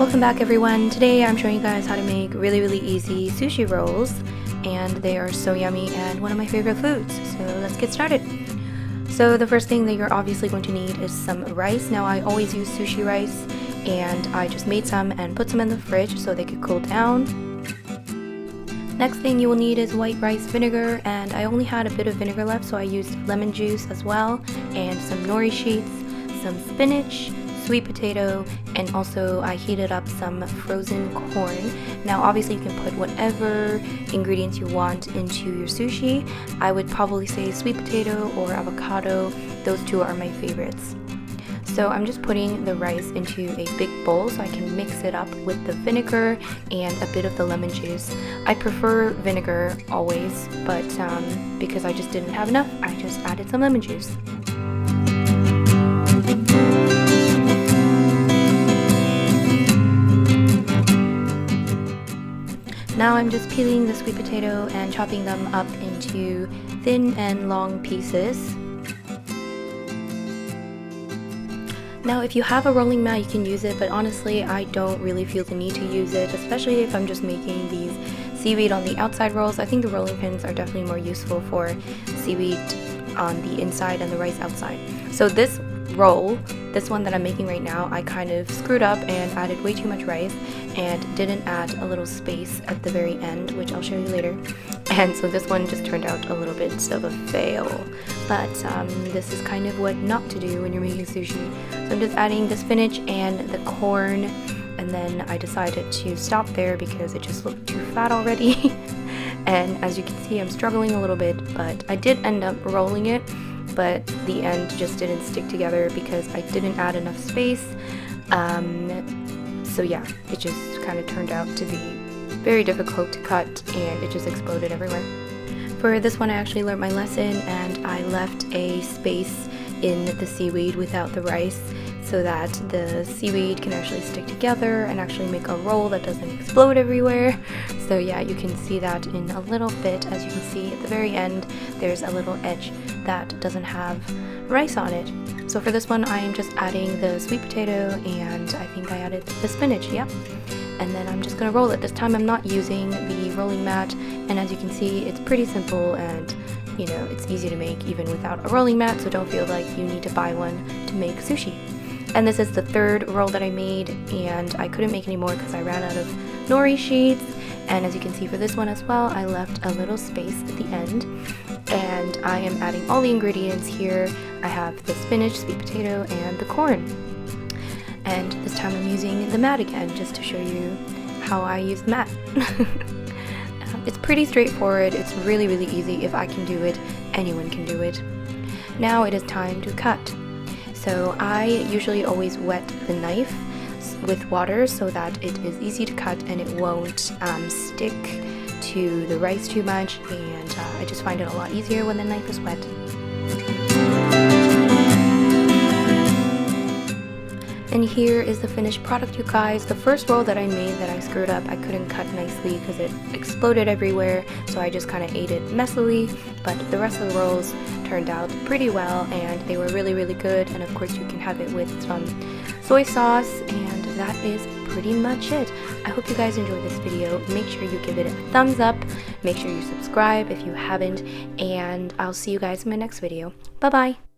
Welcome back everyone. Today I'm showing you guys how to make really easy sushi rolls, and they are so yummy and one of my favorite foods. So let's get started. So the first thing that you're obviously going to need is some rice. Now I always use sushi rice, and I just made some and put some in the fridge so they could cool down. Next thing you will need is white rice vinegar, and I only had a bit of vinegar left, so I used lemon juice as well, and some nori sheets, some spinach, sweet potato, and also I heated up some frozen corn. Now obviously you can put whatever ingredients you want into your sushi. I would probably say sweet potato or avocado. Those two are my favorites. So I'm just putting the rice into a big bowl so I can mix it up with the vinegar and a bit of the lemon juice. I prefer vinegar always, but because I just didn't have enough, I just added some lemon juice. Now I'm just peeling the sweet potato and chopping them up into thin and long pieces. Now if you have a rolling mat you can use it, but honestly I don't really feel the need to use it, especially if I'm just making these seaweed on the outside rolls. I think the rolling pins are definitely more useful for seaweed on the inside and the rice outside. So this roll, this one that I'm making right now, I kind of screwed up and added way too much rice and didn't add a little space at the very end, which I'll show you later. And so this one just turned out a little bit of a fail. But this is kind of what not to do when you're making sushi. So I'm just adding the spinach and the corn, and then I decided to stop there because it just looked too fat already. And as you can see, I'm struggling a little bit, but I did end up rolling it, but the end just didn't stick together because I didn't add enough space. So yeah, it just kind of turned out to be very difficult to cut, and it just exploded everywhere. For this one I actually learned my lesson, and I left a space in the seaweed without the rice so that the seaweed can actually stick together and actually make a roll that doesn't explode everywhere. So yeah, you can see that in a little bit. As you can see at the very end, there's a little edge that doesn't have rice on it. So for this one I am just adding the sweet potato, and I think I added the spinach, yep. And then I'm just gonna roll it. This time I'm not using the rolling mat, and as you can see it's pretty simple, and you know, it's easy to make even without a rolling mat, so don't feel like you need to buy one to make sushi. And this is the third roll that I made, and I couldn't make any more because I ran out of nori sheets. And as you can see for this one as well, I left a little space at the end, and I am adding all the ingredients here. I have the spinach, sweet potato, and the corn. And this time I'm using the mat again just to show you how I use the mat. It's pretty straightforward. It's really easy. If I can do it, anyone can do it. Now it is time to cut. So I usually always wet the knife with water so that it is easy to cut and it won't stick to the rice too much, and I just find it a lot easier when the knife is wet. And here is the finished product, you guys. The first roll that I made that I screwed up, I couldn't cut nicely because it exploded everywhere, so I just kind of ate it messily, but the rest of the rolls turned out pretty well, and they were really good. And of course you can have it with some soy sauce, and that is pretty much it. I hope you guys enjoyed this video. Make sure you give it a thumbs up, make sure you subscribe if you haven't, and I'll see you guys in my next video. Bye bye.